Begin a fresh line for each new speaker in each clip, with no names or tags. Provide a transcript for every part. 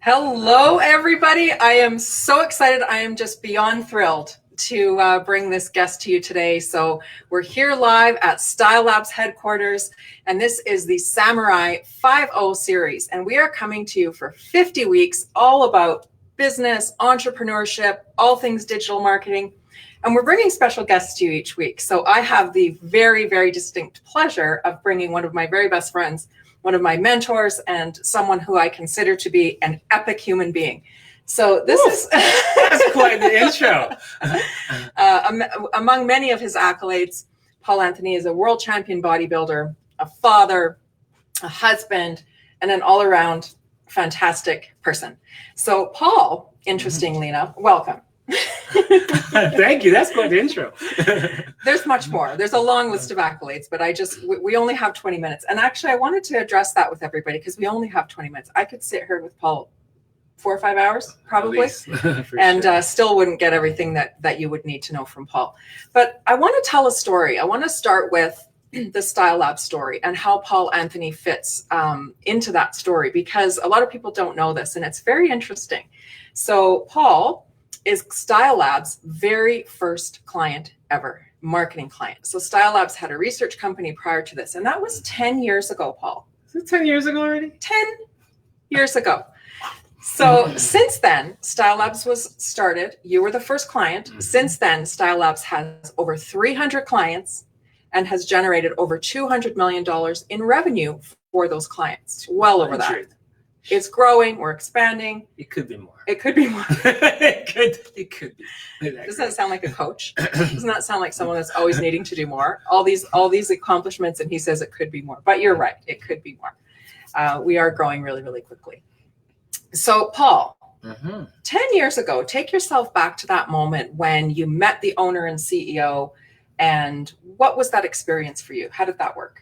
Hello, everybody. I am so excited. I am just beyond thrilled to bring this guest to you today. So we're here live at StyleLabs headquarters, and this is the Samurai 5.0 series. And we are coming to you for 50 weeks, all about business, entrepreneurship, all things digital marketing. And we're bringing special guests to you each week. So I have the very, very distinct pleasure of bringing one of my very best friends, one of my mentors, and someone who I consider to be an epic human being. So this is
that's quite the intro.
Among many of his accolades, Paul Anthony is a world champion bodybuilder, a father, a husband, and an all-around fantastic person. So Paul, interestingly enough, welcome.
Thank you. That's quite the intro.
There's much more. There's a long list of accolades, but we only have 20 minutes. And actually, I wanted to address that with everybody because we only have 20 minutes. I could sit here with Paul 4 or 5 hours, probably, and sure. Still wouldn't get everything that you would need to know from Paul. But I want to tell a story. I want to start with the StyleLabs story and how Paul Anthony fits into that story, because a lot of people don't know this, and it's very interesting. So Paul is StyleLabs' very first client ever, marketing client. So StyleLabs had a research company prior to this, and that was 10 years ago, Paul.
Is it 10 years ago already?
10 years ago. So since then, StyleLabs was started. You were the first client. Since then, StyleLabs has over 300 clients and has generated over $200 million in revenue for those clients. Well over that. It's growing. We're expanding.
It could be more.
It could be more.
It could be.
Doesn't that sound like a coach? Doesn't that sound like someone that's always needing to do more? All these accomplishments, and he says it could be more. But you're right. It could be more. We are growing really, really quickly. So, Paul, 10 years ago, take yourself back to that moment when you met the owner and CEO, and what was that experience for you? How did that work?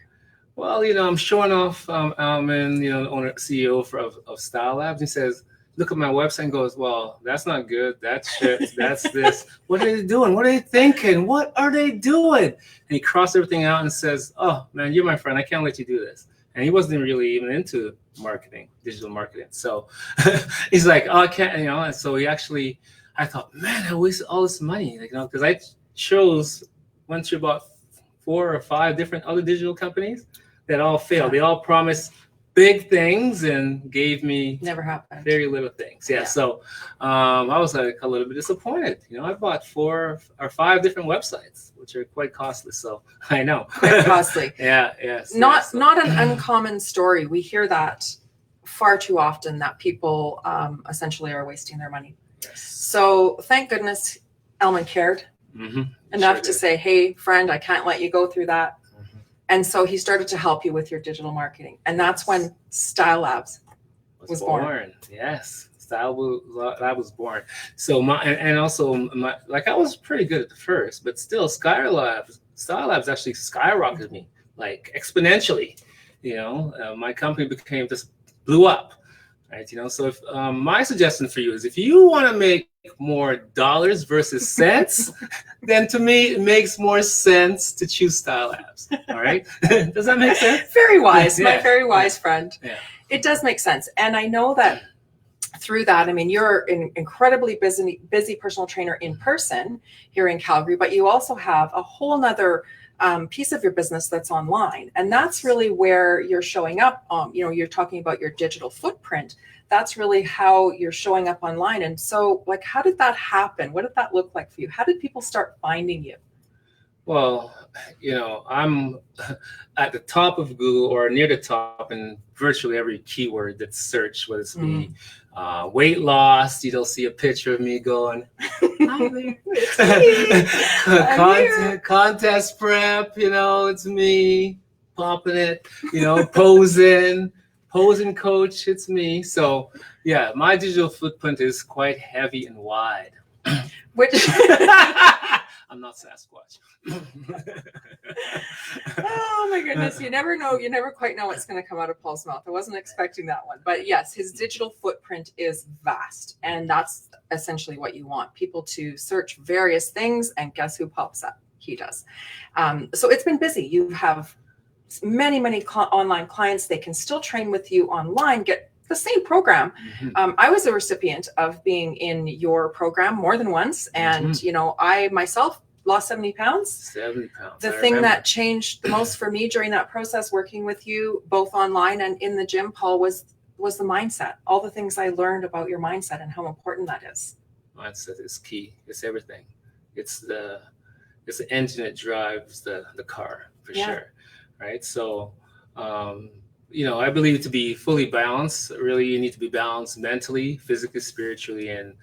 Well, I'm showing off. I'm in, the owner CEO of StyleLabs. He says, look at my website and goes, well, that's not good. That's shit. That's this. What are they doing? What are they thinking? What are they doing? And he crossed everything out and says, oh, man, you're my friend. I can't let you do this. And he wasn't really even into marketing, digital marketing. So he's like, oh, I can't, And so I thought, man, I wasted all this money, because I went through about 4 or 5 different other digital companies that all failed. They all promised big things and gave me
never happened.
Very little things. Yeah. So I was like a little bit disappointed. I bought 4 or 5 different websites, which are quite costly. So I know.
Quite costly.
Yeah. Yes.
Not an uncommon story. We hear that far too often, that people essentially are wasting their money.
Yes.
So thank goodness Elman cared enough to say, hey, friend, I can't let you go through that. And so he started to help you with your digital marketing. And that's when StyleLabs was born.
Yes, StyleLabs was born. So I was pretty good at the first, but still StyleLabs actually skyrocketed me like exponentially. My company just blew up. Right, so if my suggestion for you is, if you want to make more dollars versus cents, then to me it makes more sense to choose StyleLabs. All right, does that make sense?
Very wise, my very wise friend.
Yeah,
it does make sense, and I know that through that. I mean, you're an incredibly busy personal trainer in person here in Calgary, but you also have a whole nother piece of your business that's online, and that's really where you're showing up. You're talking about your digital footprint. That's really how you're showing up online. And so, how did that happen? What did that look like for you? How did people start finding you?
Well, I'm at the top of Google or near the top in virtually every keyword that's searched, whether it's be weight loss. You'll see a picture of me going, hi there. Contest prep, it's me popping it, posing coach, it's me. So yeah, my digital footprint is quite heavy and wide.
Which
I'm not Sasquatch.
Oh my goodness, you never know. You never quite know what's going to come out of Paul's mouth. I wasn't expecting that one. But yes, his digital footprint is vast. And that's essentially what you want. People to search various things, and guess who pops up? He does. So it's been busy. You have many online clients. They can still train with you online, get the same program.
Mhm.
I was a recipient of being in your program more than once. And, you know, I myself lost 70 pounds.
70 pounds.
The
I
thing
remember.
that changed the most for me during that process, working with you both online and in the gym, Paul, was the mindset. All the things I learned about your mindset and how important that is.
Mindset is key. It's everything. It's the engine that drives the car for sure, right? So, you know, I believe to be fully balanced, really, you need to be balanced mentally, physically, spiritually, and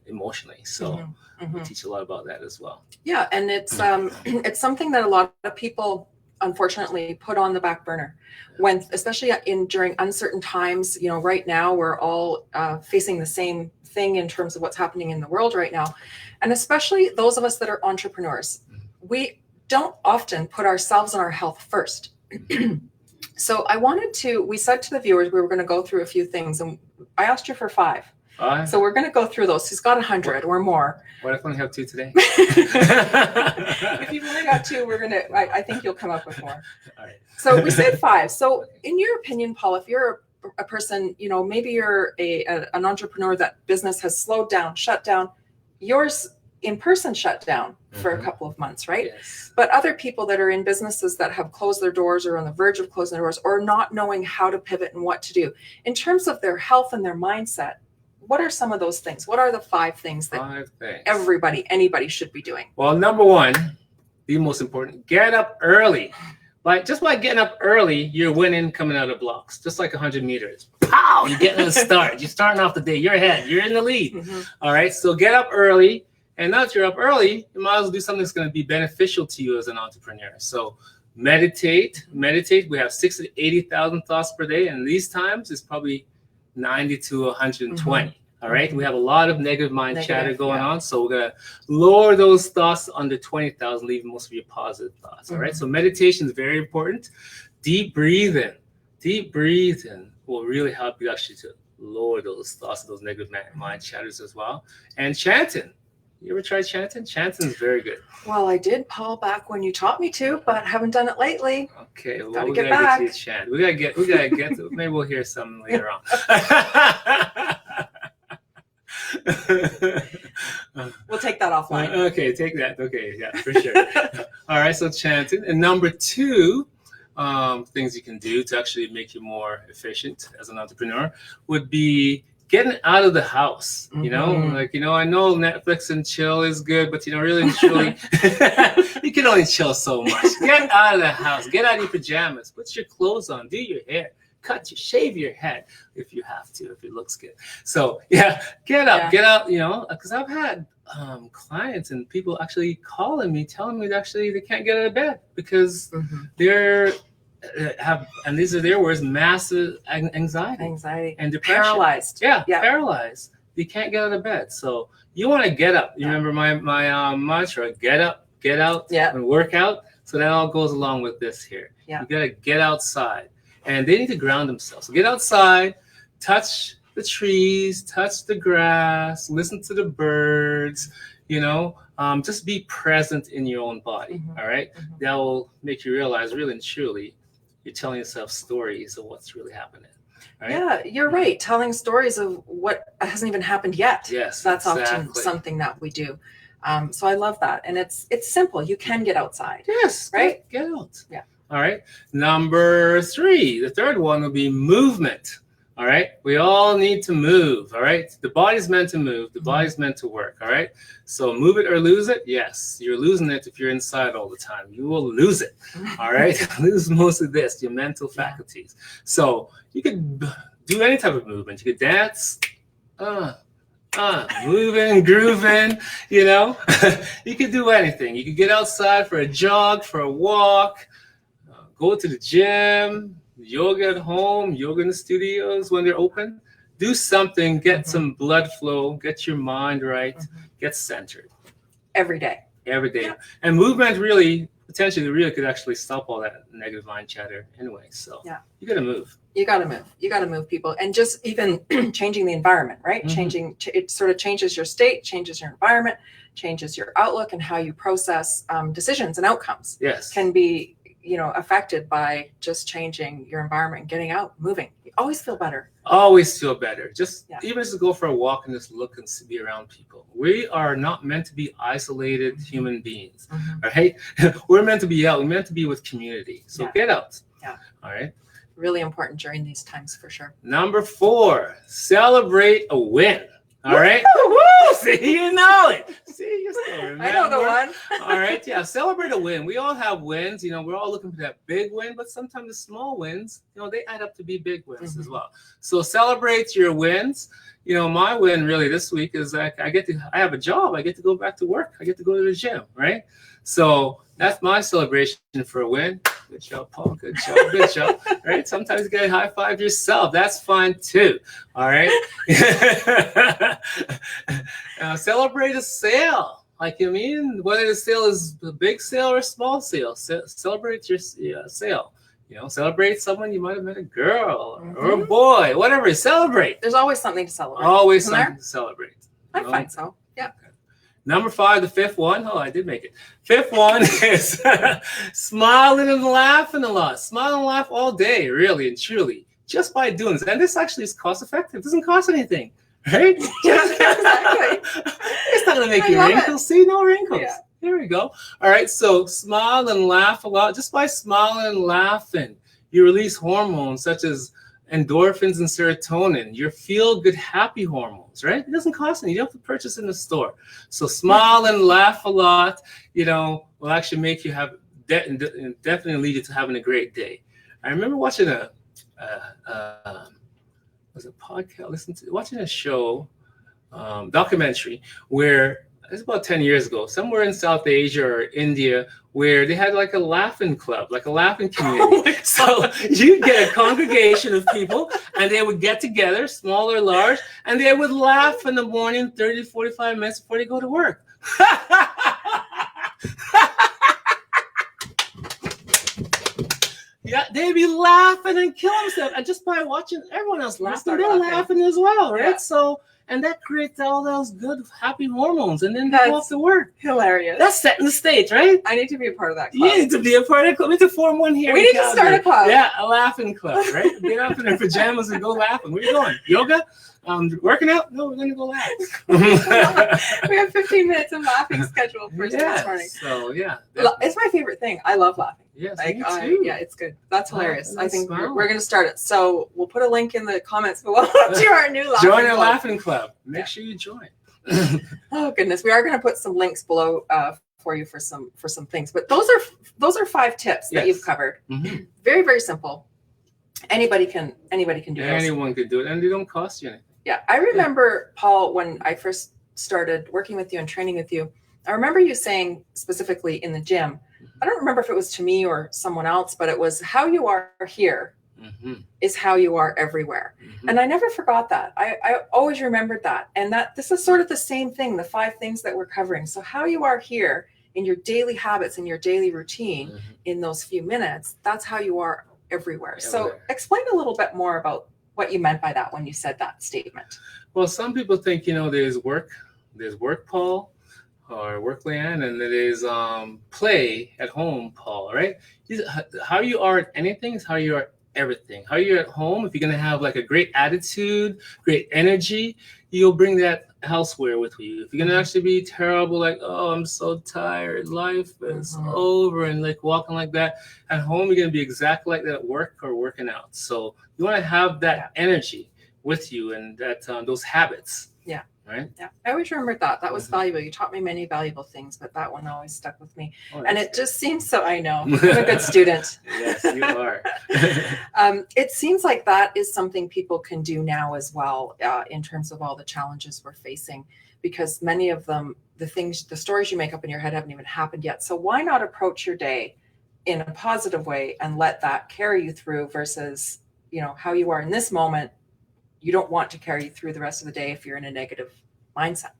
emotionally. So, we teach a lot about that as well.
Yeah, and it's it's something that a lot of people unfortunately put on the back burner when, especially during uncertain times. You know, right now we're all facing the same thing in terms of what's happening in the world right now, and especially those of us that are entrepreneurs, we don't often put ourselves and our health first. So we said to the viewers we were going to go through a few things, and I asked you for 5. So we're going to go through those. He's got 100 or more.
What if I only have 2 today?
If you've only got 2, I think you'll come up with more.
All right.
So we said 5. So in your opinion, Paul, if you're a person, you know, maybe you're an entrepreneur that business has slowed down, shut down, yours in person shut down for a couple of months, right?
Yes.
But other people that are in businesses that have closed their doors or on the verge of closing their doors or not knowing how to pivot and what to do in terms of their health and their mindset, what are some of those things? What are the 5 things that anybody should be doing?
Well, number 1, the most important, get up early. Just by getting up early, you're winning coming out of blocks, just like 100 meters. Pow! You're getting a start. You're starting off the day. You're ahead. You're in the lead. All right. So get up early. And now that you're up early, you might as well do something that's going to be beneficial to you as an entrepreneur. So meditate. We have 60 to 80,000 thoughts per day. And these times it's probably 90 to 120. All right. We have a lot of negative chatter going on. So we're going to lower those thoughts under 20,000, leaving most of your positive thoughts. All right. So meditation is very important. Deep breathing will really help you actually to lower those thoughts, those negative mind chatters as well. And chanting. You ever tried chanting? Chanting is very good.
Well, I did, Paul, back when you taught me to, but haven't done it lately.
Okay, well, we gotta get you to chant. We gotta get. Maybe we'll hear some later on.
We'll take that offline.
Okay, take that. Okay, yeah, for sure. All right, so chanting. And number 2, things you can do to actually make you more efficient as an entrepreneur would be getting out of the house. You know, like, you know, I know Netflix and chill is good, but, you know, really and truly, you can only chill so much. Get out of the house. Get out of your pajamas. Put your clothes on. Do your hair. Shave your head if you have to, if it looks good. So yeah, get out, you know, because I've had clients and people actually calling me, telling me that actually they can't get out of bed because they're and these are their words, massive anxiety and depression.
Paralyzed.
Paralyzed. You can't get out of bed. So you want to get up. You remember my mantra, get up, get out, and work out. So that all goes along with this here. You got to get outside. And they need to ground themselves. So get outside, touch the trees, touch the grass, listen to the birds, you know, just be present in your own body, all right? That will make you realize really and truly you're telling yourself stories of what's really happening. Right?
Yeah, you're right. Telling stories of what hasn't even happened yet.
Yes,
that's often something that we do. So I love that. And it's simple. You can get outside.
Yes,
right?
Get out.
Yeah.
All right. Number 3, the third one will be movement. All right. We all need to move. All right. The body's meant to move. The body's meant to work. All right. So move it or lose it. Yes. You're losing it if you're inside all the time. You will lose it. All right. Lose most of this, your mental faculties. So you could do any type of movement. You could dance. Moving, grooving, you know. You could do anything. You could get outside for a jog, for a walk. Go to the gym, yoga at home, yoga in the studios when they're open. Do something, get some blood flow, get your mind right, get centered.
Every day.
Yeah. And movement really could actually stop all that negative mind chatter anyway. So you got to move.
You got to move, people. And just even changing the environment, right? It sort of changes your state, changes your environment, changes your outlook and how you process decisions and outcomes.
Yes.
Can be affected by just changing your environment and getting out, moving. You always feel better.
Always feel better. Just
Yeah.
even just to go for a walk and just look and be around people. We are not meant to be isolated human beings. All right. We're meant to be out. We're meant to be with community. So
Yeah.
get out.
Yeah.
All right.
Really important during these times for sure.
Number 4, celebrate a win. All right. Woo! See, you know it. See, you still remember.
I know the one.
All right. Yeah. Celebrate a win. We all have wins. We're all looking for that big win, but sometimes the small wins, they add up to be big wins as well. So celebrate your wins. My win really this week is I have a job. I get to go back to work. I get to go to the gym. Right. So that's my celebration for a win. Good job, Paul. Good job. Good job. Right? Sometimes you get high five yourself. That's fine too. All right. Celebrate a sale. Whether the sale is a big sale or a small sale, celebrate your sale. Celebrate someone. You might have met a girl or a boy, whatever. Celebrate.
There's always something to celebrate.
Always something to celebrate.
I find so. Yeah.
Number 5, the 5th one. Oh, I did make it. 5th one is smiling and laughing a lot. Smile and laugh all day, really and truly, just by doing this. And this actually is cost effective. It doesn't cost anything, right?
Exactly.
It's not going to make you wrinkles. See, no wrinkles.
Yeah.
Here we go. All right, so smile and laugh a lot. Just by smiling and laughing, you release hormones such as endorphins and serotonin, your feel-good happy hormones, right? It doesn't cost anything. You don't have to purchase in the store. So smile and laugh a lot, will actually make you have definitely lead you to having a great day. I remember watching watching a show, documentary where it's about 10 years ago, somewhere in South Asia or India, where they had like a laughing club, like a laughing community. So you get a congregation of people and they would get together, small or large, and they would laugh in the morning 30 to 45 minutes before they go to work. Yeah, they'd be laughing and killing themselves. And just by watching everyone else laughing, they're laughing as well, right?
Yeah.
So, and that creates all those good, happy hormones. And then they go off to work.
Hilarious.
That's setting the stage, right?
I need to be a part of that club.
You need to be a part of the club. We need to form one here.
We need to start a club.
Yeah, a laughing club, right? Get up in their pajamas and go laughing. Where are you going? Yoga? Working out? No, we're going to go laugh.
We have 15 minutes of laughing scheduled for this morning.
So, yeah.
It's my favorite thing. I love laughing.
Yes,
Like,
me too.
yeah, it's good. That's hilarious. I think
smile.
we're going to start it. So we'll put a link in the comments below to our new laughing
Join our
club.
laughing club. Make sure you join.
Oh goodness, we are going to put some links below for you for some things. But those are 5 tips that you've covered.
Mm-hmm.
Very, very simple. Anybody can do this.
Anyone could do it, and they don't cost you anything.
Yeah, I remember, Paul, when I first started working with you and training with you, I remember you saying specifically in the gym, I don't remember if it was to me or someone else, but it was how you are here is how you are everywhere. And I never forgot that. I always remembered that. And that this is sort of the same thing, the 5 things that we're covering. So how you are here in your daily habits, in your daily routine, in those few minutes, that's how you are everywhere. So explain a little bit more about what you meant by that when you said that statement.
Well, some people think, there's work, Paul, or work, Leanne, and there is play at home, Paul, right? How you are at anything is how you are everything. How you're at home, if you're going to have like a great attitude, great energy, you'll bring that elsewhere with you. If you're going to actually be terrible, like, oh, I'm so tired, life is over, and like walking like that, at home, you're going to be exactly like that at work or working out. So you want to have that energy with you and that those habits. Yeah. Right?
Yeah. I always remembered that. That was valuable. You taught me many valuable things, but that one always stuck with me. And it just seems so, I know, I'm a good student.
Yes, you are.
It seems like that is something people can do now as well in terms of all the challenges we're facing, because many of them, the stories you make up in your head haven't even happened yet. So why not approach your day in a positive way and let that carry you through versus, how you are in this moment. You don't want to carry you through the rest of the day if you're in a negative mindset.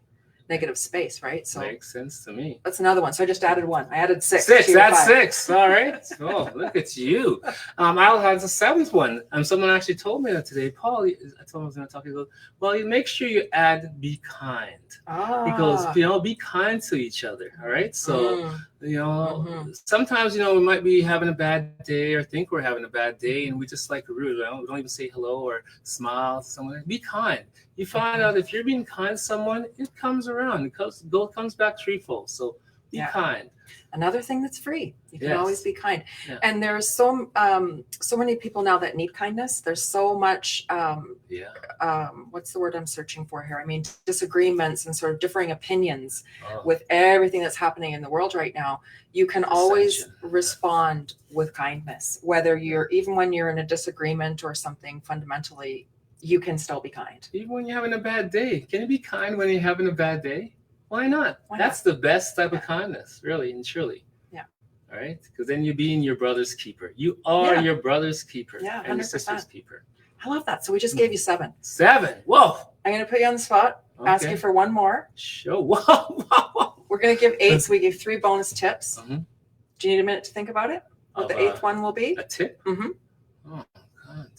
negative space, right? So
Makes sense to me.
that's another one. So I just added one. I added six.
Six,
to your
that's
five.
6. All right. Oh, look at you. I'll have the 7th one. Someone actually told me that today. Paul, I told him I was going to talk. He goes, well, you make sure you add be kind. He goes, be kind to each other. All right. So, sometimes, we might be having a bad day or think we're having a bad day and we just like rude. We don't even say hello or smile to someone. Be kind. You find out if you're being kind to someone, it comes around. It comes back threefold. So be kind.
Another thing that's free. You can always be kind.
Yeah.
And there's so many people now that need kindness. There's so much, what's the word I'm searching for here? I mean, disagreements and sort of differing opinions with everything that's happening in the world right now. You can always respond with kindness, whether even when you're in a disagreement or something fundamentally, you can still be kind.
Even when you're having a bad day. Can you be kind when you're having a bad day? Why not? That's the best type of kindness, really and truly. Yeah. All right? Because then you're being your brother's keeper. You are your brother's keeper and your sister's keeper.
I love that. So we just gave you 7.
7. Whoa.
I'm going to put you on the spot, ask you for one more.
Sure. Whoa.
We're going to give 8, so we gave 3 bonus tips. Do you need a minute to think about it? What the 8th one will be?
A tip? Oh, God.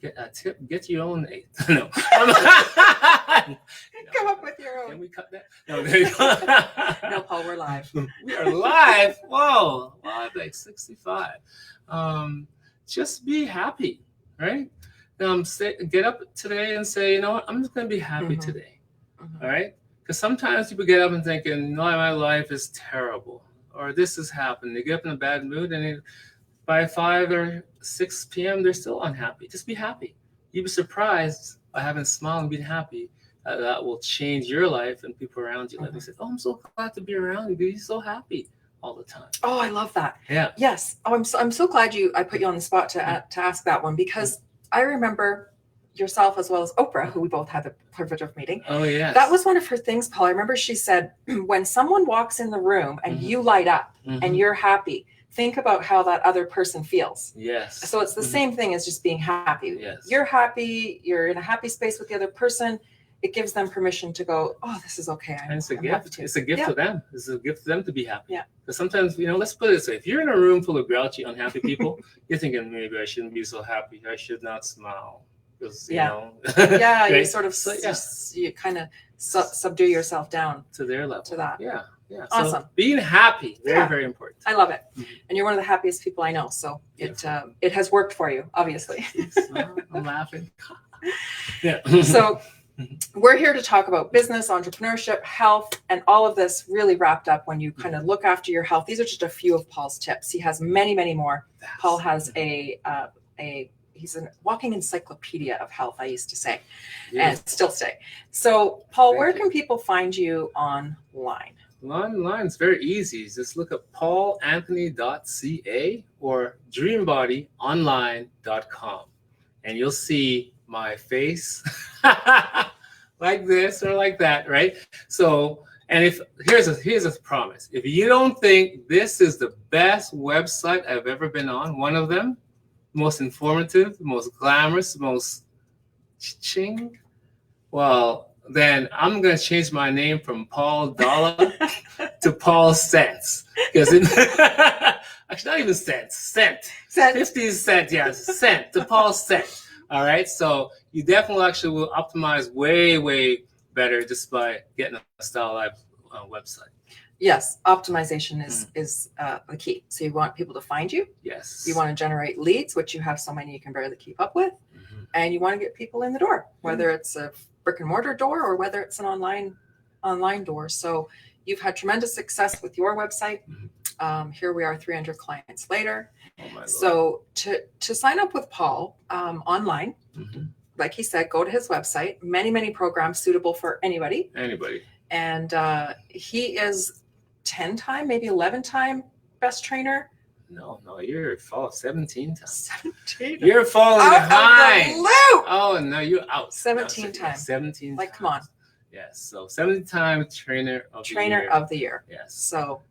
Get a tip. Get your own 8. No.
Come up with your own.
Can we cut that? No, there you go.
No, Paul, we're live.
We are live. Whoa. Live like 65. Just be happy, right? Get up today and say, you know what? I'm just going to be happy today. All right? Because sometimes people get up and thinking, no, my life is terrible. Or this has happened. They get up in a bad mood and by 5 or 6 p.m., they're still unhappy. Just be happy. You'd be surprised by having a smile and being happy. That will change your life and people around you. Like they said, oh, I'm so glad to be around you. You're so happy all the time.
Oh, I love that.
Yeah.
Yes. Oh, I'm so glad I put you on the spot to ask that one, because I remember yourself as well as Oprah, who we both had the privilege of meeting.
Oh, yeah.
That was one of her things, Paul. I remember she said, when someone walks in the room and you light up and you're happy, think about how that other person feels.
Yes.
So it's the same thing as just being happy.
Yes.
You're happy. You're in a happy space with the other person. It gives them permission to go, oh, this is okay.
And it's a gift. It's a gift to them. It's a gift to them to be happy.
Yeah.
Because sometimes, let's put it this way. If you're in a room full of grouchy, unhappy people, you're thinking, maybe I shouldn't be so happy. I should not smile. Because, you know.
Yeah,
right?
you sort of, you kind of subdue yourself down.
To their level.
To that.
Yeah. Yeah.
Awesome.
So being happy, very, very important.
I love it. And you're one of the happiest people I know. So it has worked for you, obviously.
I'm laughing. Yeah.
So we're here to talk about business, entrepreneurship, health, and all of this really wrapped up when you kind of look after your health. These are just a few of Paul's tips. He has many, many more. Paul has he's a walking encyclopedia of health, I used to say, and still say. So, Paul, where can people find you online?
Online is very easy. Just look up paulanthony.ca or dreambodyonline.com, and you'll see my face like this or like that, right? So, and here's a promise. If you don't think this is the best website I've ever been on, one of them, most informative, most glamorous, most ching, well, then I'm going to change my name from Paul Dollar to Paul Cents. Because actually, not even cents, cent. 50 cents, yes, cent to Paul Cent. All right, so you definitely actually will optimize way, way better just by getting a StyleLabs website.
Yes, optimization is the key. So you want people to find you.
Yes.
You want to generate leads, which you have so many you can barely keep up with. And you want to get people in the door, whether it's a brick and mortar door or whether it's an online door. So you've had tremendous success with your website. Here we are 300 clients later.
Oh my Lord.
So to sign up with Paul online, like he said, go to his website. Many, many programs suitable for anybody. And he is 10-time, maybe 11-time best trainer.
No, you're 17 times.
17.
You're falling behind. Oh no, you're out.
17 times.
17.
Like, come on.
Yes. So 17-time trainer of the year.
Trainer of the year.
Yes.
So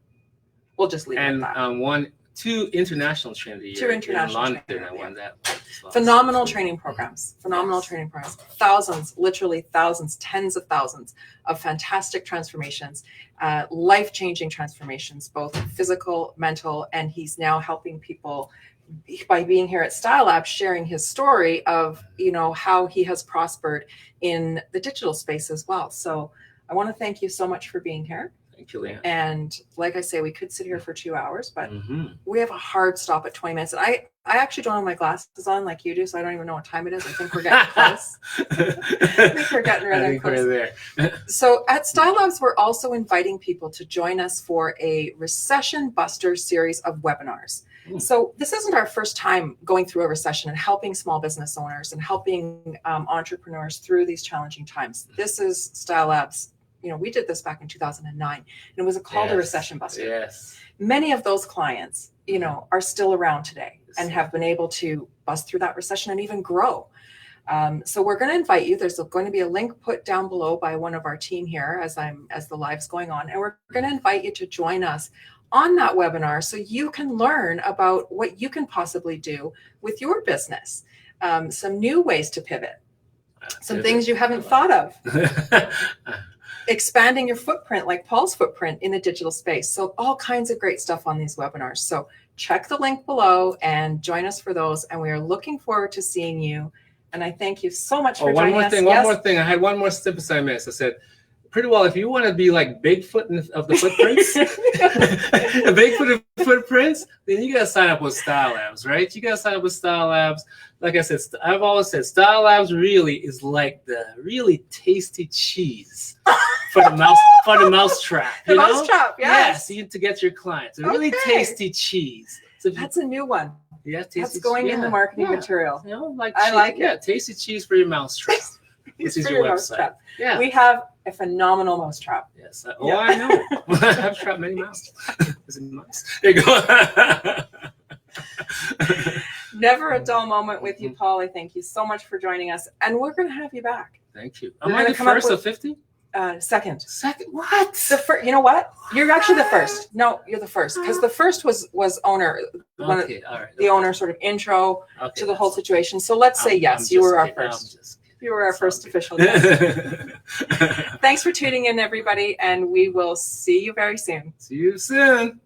we'll just leave it at that.
And one 2 international training a year.
2 international
in London.
training,
I won that. as well.
Phenomenal training programs. Phenomenal training programs. Thousands, literally thousands, tens of thousands of fantastic transformations, life-changing transformations, both physical, mental, and he's now helping people by being here at StyleLabs, sharing his story of, you know, how he has prospered in the digital space as well. So I want to thank you so much for being here.
Thank you, Leanne.
And like I say, we could sit here for 2 hours, but
Mm-hmm.
we have a hard stop at 20 minutes. And I actually don't have my glasses on like you do, so I don't even know what time it is. I think we're getting close. I think we're getting rather close.
We're there.
So at StyleLabs, we're also inviting people to join us for a Recession Buster series of webinars. So this isn't our first time going through a recession and helping small business owners and helping entrepreneurs through these challenging times. This is StyleLabs. You know, we did this back in 2009, and it was called a Recession Buster.
Yes.
Many of those clients, you know, are still around today and have been able to bust through that recession and even grow. So we're going to invite you. There's going to be a link put down below by one of our team here as the live's going on, and we're going to invite you to join us on that webinar so you can learn about what you can possibly do with your business, some new ways to pivot, some things you haven't thought of. Expanding your footprint, like Paul's footprint in the digital space. So all kinds of great stuff on these webinars. So check the link below and join us for those. And we are looking forward to seeing you. And I thank you so much for joining us.
One more thing. I had one more step I missed. I said, pretty well, if you want to be like Bigfoot of the footprints, Bigfoot of footprints, then you got to sign up with StyleLabs, right? You got to sign up with StyleLabs. Like I said, I've always said StyleLabs really is like the really tasty cheese for the mousetrap.
The mousetrap,
yes. Yeah, to get your clients. A really tasty cheese. So
that's a new one.
Yeah, tasty.
That's going in the marketing material.
You know, like
I like it.
Yeah, tasty cheese for your mousetrap. This is your website. Yeah.
We have a phenomenal mousetrap.
Yes. I know. I've trapped many mice. Is it mice? There you go.
Never a dull moment with you, Paul. I thank you so much for joining us, and we're going to have you back.
Thank you. Am I the first of 50?
Second.
Second? What?
You know what? You're actually the first. No, you're the first, because the first was owner.
Okay, all right.
The owner sort of intro to the whole situation. So let's say yes, you were our first. You were our first official guest. Thanks for tuning in, everybody, and we will see you very soon.
See you soon.